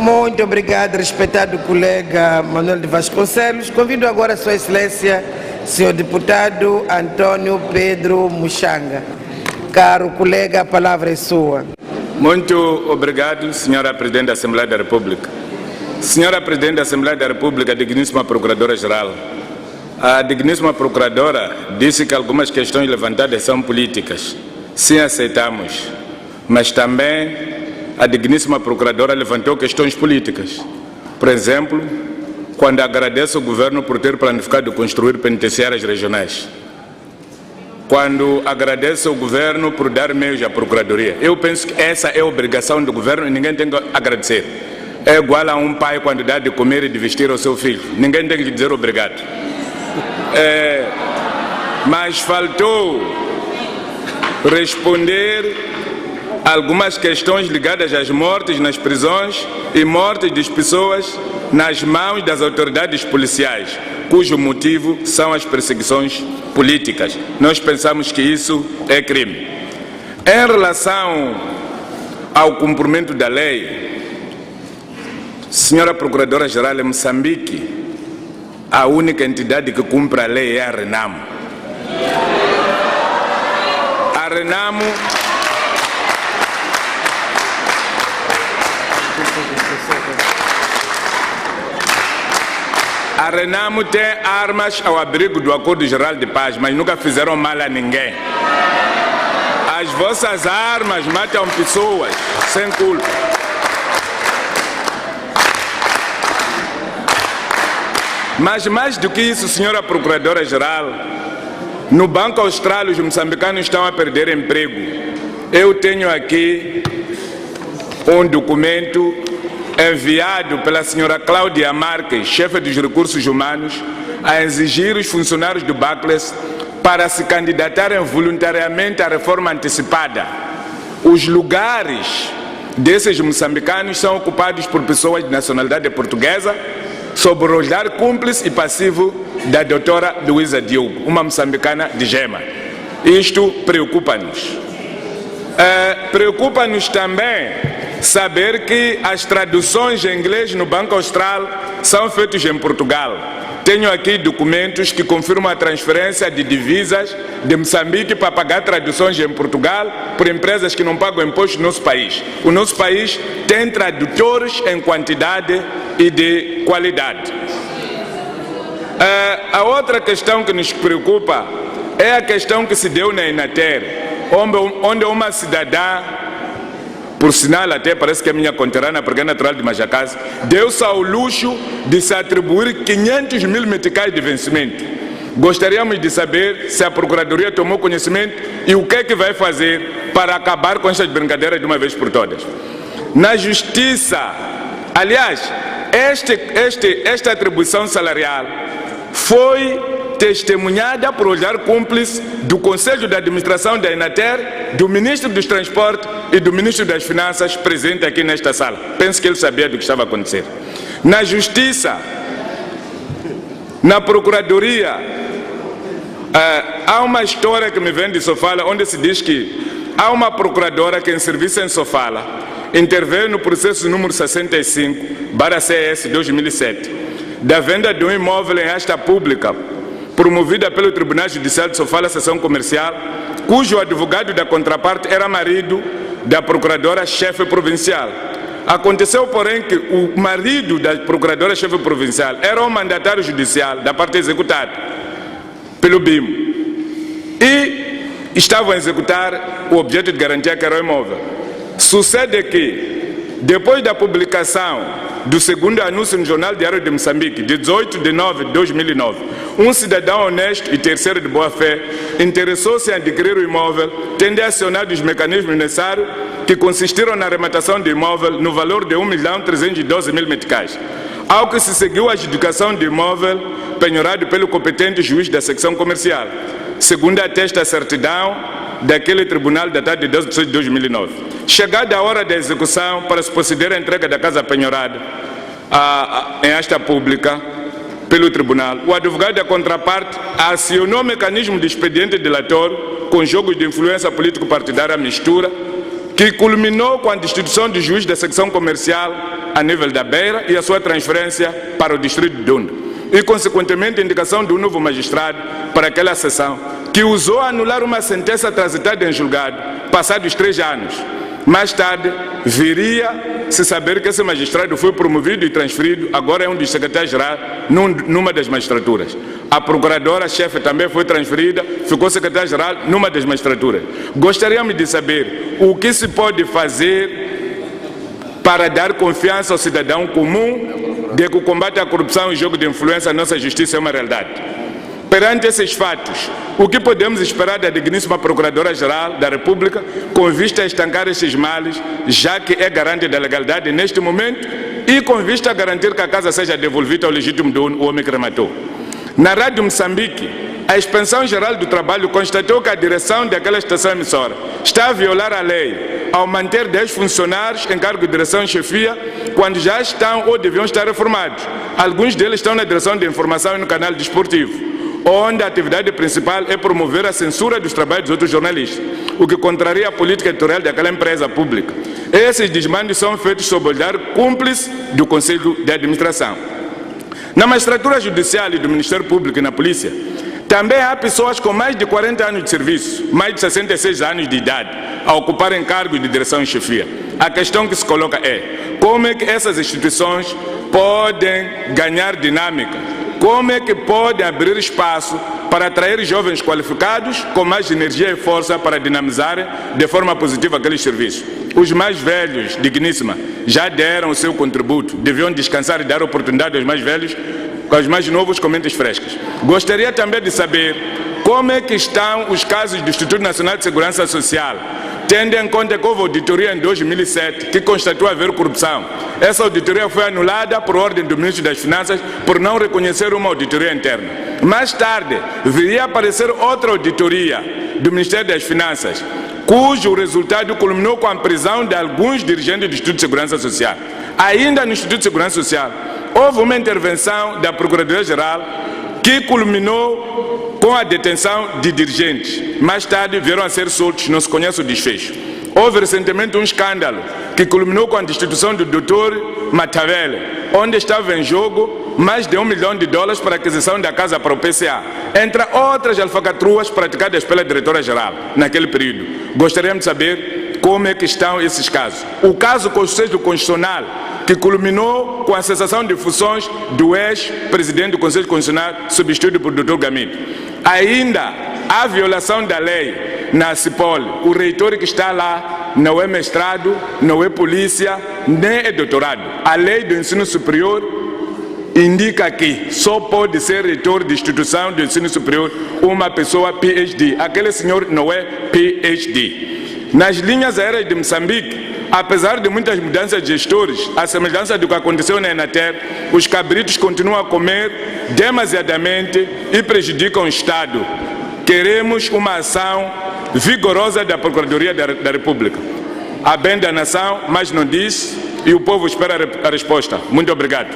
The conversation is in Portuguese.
Muito obrigado, respeitado colega Manuel de Vasconcelos. Convido agora a Sua Excelência, senhor deputado Antônio Pedro Muxanga. Caro colega, a palavra é sua. Muito obrigado, senhora Presidente da Assembleia da República. Senhora Presidente da Assembleia da República, digníssima Procuradora-Geral. A digníssima Procuradora disse que algumas questões levantadas são políticas. Sim, aceitamos. Mas também a digníssima Procuradora levantou questões políticas. Por exemplo, quando agradece o governo por ter planificado construir penitenciárias regionais. Quando agradece o governo por dar meios à Procuradoria. Eu penso que essa é a obrigação do governo e ninguém tem que agradecer. É igual a um pai quando dá de comer e de vestir ao seu filho. Ninguém tem que dizer obrigado. Mas faltou responder algumas questões ligadas às mortes nas prisões e mortes das pessoas nas mãos das autoridades policiais, cujo motivo são as perseguições políticas. Nós pensamos que isso é crime. Em relação ao cumprimento da lei, senhora Procuradora-Geral, em Moçambique, a única entidade que cumpre a lei é a Renamo. A Renamo tem armas ao abrigo do Acordo Geral de Paz, mas nunca fizeram mal a ninguém. As vossas armas matam pessoas sem culpa. Mas mais do que isso, senhora Procuradora-Geral, no Banco Austral os moçambicanos estão a perder emprego. Eu tenho aqui um documento enviado pela senhora Cláudia Marques, chefe dos recursos humanos, a exigir os funcionários do Barclays para se candidatarem voluntariamente à reforma antecipada. Os lugares desses moçambicanos são ocupados por pessoas de nacionalidade portuguesa, sob o olhar cúmplice e passivo da doutora Luísa Diogo, uma moçambicana de Gema. Isto preocupa-nos. Preocupa-nos também saber que as traduções em inglês no Banco Austral são feitas em Portugal. Tenho aqui documentos que confirmam a transferência de divisas de Moçambique para pagar traduções em Portugal por empresas que não pagam imposto no nosso país. O nosso país tem tradutores em quantidade e de qualidade. A outra questão que nos preocupa é a questão que se deu na Inater, onde uma cidadã, por sinal até parece que é minha conterrânea, porque é natural de Majacás, deu-se ao luxo de se atribuir 500 mil meticais de vencimento. Gostaríamos de saber se a Procuradoria tomou conhecimento e o que é que vai fazer para acabar com estas brincadeiras de uma vez por todas. Na Justiça, aliás, esta atribuição salarial foi testemunhada por olhar cúmplice do Conselho de Administração da Inater, do Ministro dos Transportes e do Ministro das Finanças, presente aqui nesta sala. Penso que ele sabia do que estava a acontecer. Na Justiça, na Procuradoria, há uma história que me vem de Sofala, onde se diz que há uma procuradora que em serviço em Sofala interveio no processo número 65/CS 2007, da venda de um imóvel em asta pública, promovida pelo Tribunal Judicial de Sofala, seção comercial, cujo advogado da contraparte era marido da procuradora-chefe provincial. Aconteceu, porém, que o marido da procuradora-chefe provincial era um mandatário judicial da parte executada pelo BIM e estavam a executar o objeto de garantia, que era o imóvel. Sucede que, depois da publicação do segundo anúncio no Jornal Diário de Moçambique, de 18 de nove de 2009, um cidadão honesto e terceiro de boa-fé interessou-se em adquirir o imóvel, tendo acionado os mecanismos necessários que consistiram na arrematação do imóvel no valor de 1.312.000 meticais. Ao que se seguiu a adjudicação do imóvel penhorado pelo competente juiz da secção comercial, segundo atesta a certidão daquele tribunal datado de 12 de 2009. Chegada a hora da execução, para se proceder à entrega da casa penhorada em asta pública pelo tribunal, o advogado da contraparte acionou o mecanismo de expediente delatório com jogos de influência político-partidária mistura que culminou com a destituição do juiz da secção comercial a nível da Beira e a sua transferência para o distrito de Dunda. E, consequentemente, a indicação de um novo magistrado para aquela sessão, que usou a anular uma sentença transitada em julgado, passados 3 anos. Mais tarde, viria se saber que esse magistrado foi promovido e transferido, agora é um dos secretários-gerais numa das magistraturas. A procuradora-chefe também foi transferida, ficou secretária-geral numa das magistraturas. Gostaríamos de saber o que se pode fazer para dar confiança ao cidadão comum de que o combate à corrupção e jogo de influência à nossa justiça é uma realidade. Perante esses fatos, o que podemos esperar da digníssima Procuradora-Geral da República com vista a estancar estes males, já que é garante da legalidade neste momento e com vista a garantir que a casa seja devolvida ao legítimo dono, o homem que rematou? Na Rádio Moçambique, a Inspeção Geral do Trabalho constatou que a direção daquela estação emissora está a violar a lei ao manter 10 funcionários em cargo de direção e chefia quando já estão ou deviam estar reformados. Alguns deles estão na direção de informação e no canal desportivo, onde a atividade principal é promover a censura dos trabalhos dos outros jornalistas, o que contraria a política editorial daquela empresa pública. Esses desmandos são feitos sob o olhar cúmplice do Conselho de Administração. Na magistratura judicial e do Ministério Público e na polícia, também há pessoas com mais de 40 anos de serviço, mais de 66 anos de idade, a ocuparem cargos de direção e chefia. A questão que se coloca é: como é que essas instituições podem ganhar dinâmica? Como é que pode abrir espaço para atrair jovens qualificados com mais energia e força para dinamizarem de forma positiva aqueles serviços? Os mais velhos, digníssima, já deram o seu contributo, deviam descansar e dar oportunidade aos mais velhos, aos mais novos com mentes frescas. Gostaria também de saber como é que estão os casos do Instituto Nacional de Segurança Social, tendo em conta que houve auditoria em 2007 que constatou haver corrupção. Essa auditoria foi anulada por ordem do Ministro das Finanças por não reconhecer uma auditoria interna. Mais tarde, viria a aparecer outra auditoria do Ministério das Finanças, cujo resultado culminou com a prisão de alguns dirigentes do Instituto de Segurança Social. Ainda no Instituto de Segurança Social, houve uma intervenção da Procuradoria-Geral que culminou com a detenção de dirigentes. Mais tarde vieram a ser soltos, não se conhece o desfecho. Houve recentemente um escândalo que culminou com a destituição do Dr. Matavele, onde estava em jogo mais de $1 milhão para a aquisição da casa para o PCA, entre outras alfacatruas praticadas pela diretora-geral naquele período. Gostaríamos de saber como é que estão esses casos. O caso Conselho Constitucional, que culminou com a cessação de funções do ex-presidente do Conselho Constitucional, substituído por Dr. Gamito. Ainda há violação da lei na Cipol. O reitor que está lá não é mestrado, não é polícia, nem é doutorado. A lei do ensino superior indica que só pode ser reitor de instituição de ensino superior uma pessoa PhD. Aquele senhor não é PhD. Nas linhas aéreas de Moçambique, apesar de muitas mudanças de gestores, a semelhança do que aconteceu na Enatel, os cabritos continuam a comer demasiadamente e prejudicam o Estado. Queremos uma ação vigorosa da Procuradoria da República. A bem da nação, mas não diz, e o povo espera a resposta. Muito obrigado.